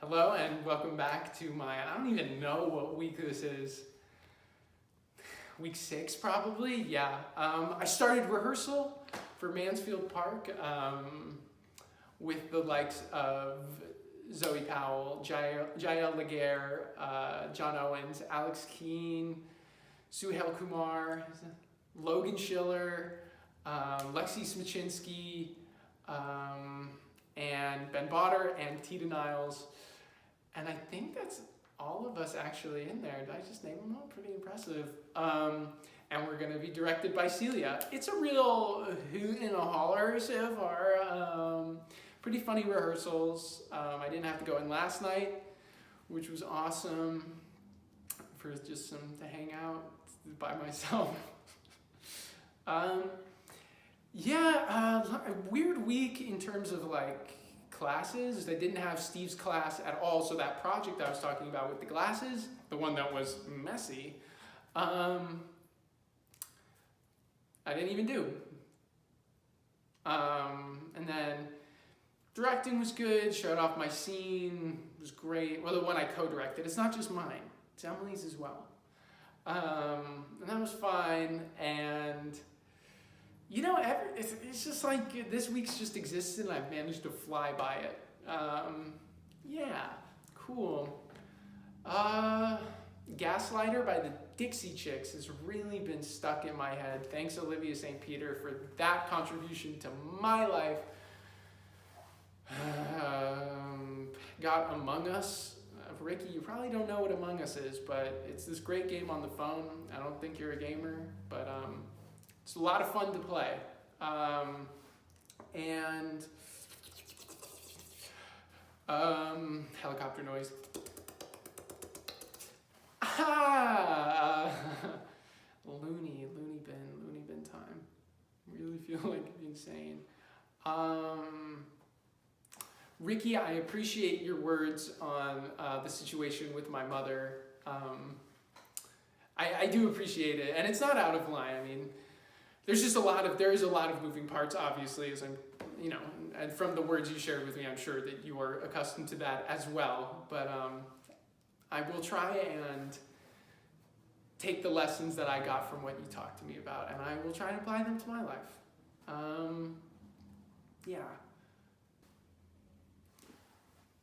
Hello and welcome back to I don't even know what week this is. Week 6 probably, yeah. I started rehearsal for Mansfield Park with the likes of Zoe Powell, Jael Laguerre, John Owens, Alex Keane, Suhail Kumar, Logan Schiller, Lexi Smachinsky, and Ben Botter and Tita Niles. And I think that's all of us actually in there. Did I just name them all? Pretty impressive. And we're going to be directed by Celia. It's a real hoot and a hollers of our pretty funny rehearsals. I didn't have to go in last night, which was awesome for just to hang out by myself. A weird week in terms of classes. I didn't have Steve's class at all, so that project I was talking about with the glasses, the one that was messy, I didn't even do. And then directing was good, showed off my scene, was great. Well, the one I co-directed, it's not just mine, it's Emily's as well. And that was fine, and it's just like this week's just existed and I've managed to fly by it. Cool. Gaslighter by the Dixie Chicks has really been stuck in my head. Thanks Olivia St. Peter for that contribution to my life. Got Among Us. Ricky, you probably don't know what Among Us is, but it's this great game on the phone. I don't think you're a gamer, but it's a lot of fun to play. Helicopter noise. Loony bin time. Really feel like being sane. Ricky, I appreciate your words on the situation with my mother. I do appreciate it, and it's not out of line. I mean, there is a lot of moving parts, obviously, as I'm, and from the words you shared with me, I'm sure that you are accustomed to that as well. But I will try and take the lessons that I got from what you talked to me about, and I will try and apply them to my life.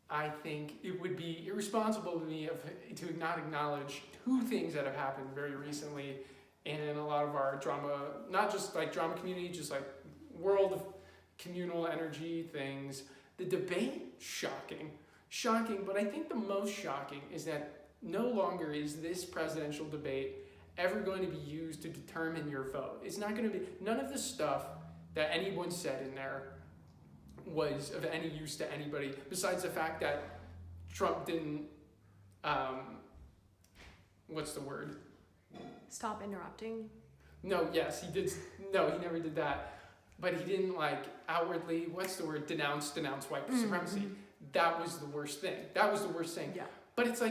I think it would be irresponsible of me to not acknowledge two things that have happened very recently in a lot of our drama, not just drama community, just world of communal energy things. The debate, shocking, but I think the most shocking is that no longer is this presidential debate ever going to be used to determine your vote. It's not going to be, none of the stuff that anyone said in there was of any use to anybody, besides the fact that Trump didn't, what's the word? Stop interrupting? No, yes, he did. No, he never did that. But he didn't outwardly, what's the word? Denounce white supremacy. That was the worst thing. Yeah. But it's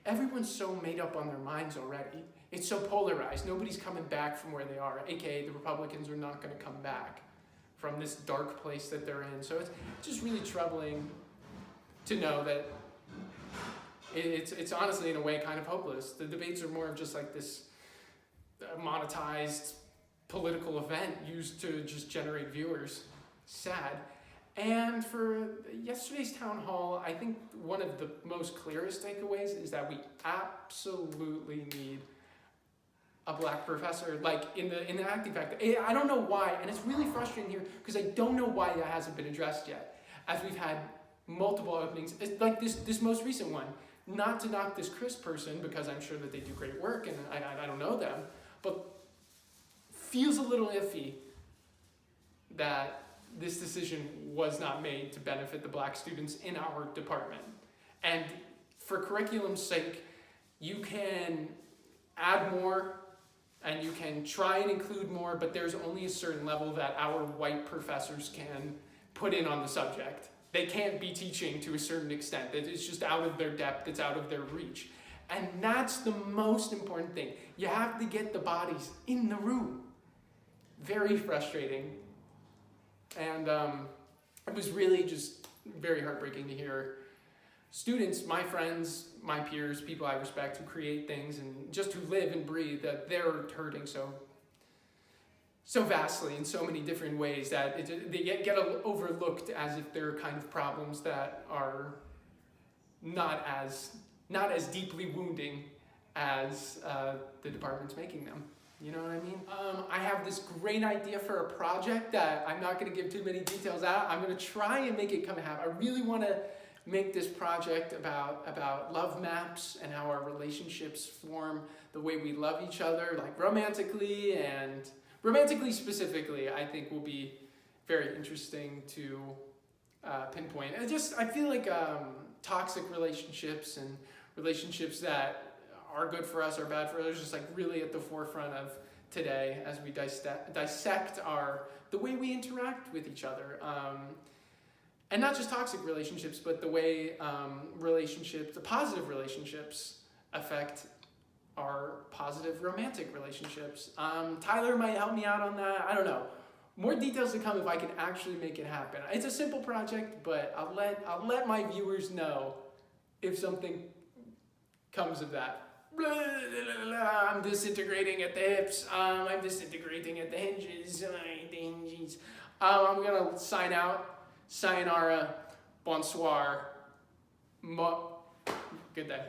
everyone's so made up on their minds already. It's so polarized. Nobody's coming back from where they are, aka the Republicans are not going to come back from this dark place that they're in. So it's just really troubling to know that it's honestly in a way kind of hopeless. The debates are more of just this monetized political event used to just generate viewers. Sad. And for yesterday's town hall, I think one of the most clearest takeaways is that we absolutely need a black professor, in the acting faculty. I don't know why, and it's really frustrating here because I don't know why that hasn't been addressed yet, as we've had multiple openings. It's this most recent one. Not to knock this Chris person, because I'm sure that they do great work, and I don't know them, but feels a little iffy that this decision was not made to benefit the black students in our department. And for curriculum's sake, you can add more, and you can try and include more, but there's only a certain level that our white professors can put in on the subject. They can't be teaching to a certain extent. It's just out of their depth, it's out of their reach. And that's the most important thing. You have to get the bodies in the room. Very frustrating. And it was really just very heartbreaking to hear students, my friends, my peers, people I respect who create things and just who live and breathe, that they're hurting so vastly in so many different ways that they get overlooked as if they're kind of problems that are not as deeply wounding as the department's making them. You know what I mean? I have this great idea for a project that I'm not going to give too many details out. I'm going to try and make it come to happen. I really want to make this project about love maps and how our relationships form the way we love each other, like romantically specifically, I think will be very interesting to pinpoint. I feel like toxic relationships and relationships that are good for us or bad for others, just like really at the forefront of today as we dissect the way we interact with each other. And not just toxic relationships, but the way the positive relationships affect our positive romantic relationships. Tyler might help me out on that. I don't know. More details to come if I can actually make it happen. It's a simple project, but I'll let my viewers know if something comes of that. I'm disintegrating at the hips. I'm disintegrating at the hinges. I'm gonna sign out. Sayonara. Bonsoir. Good day.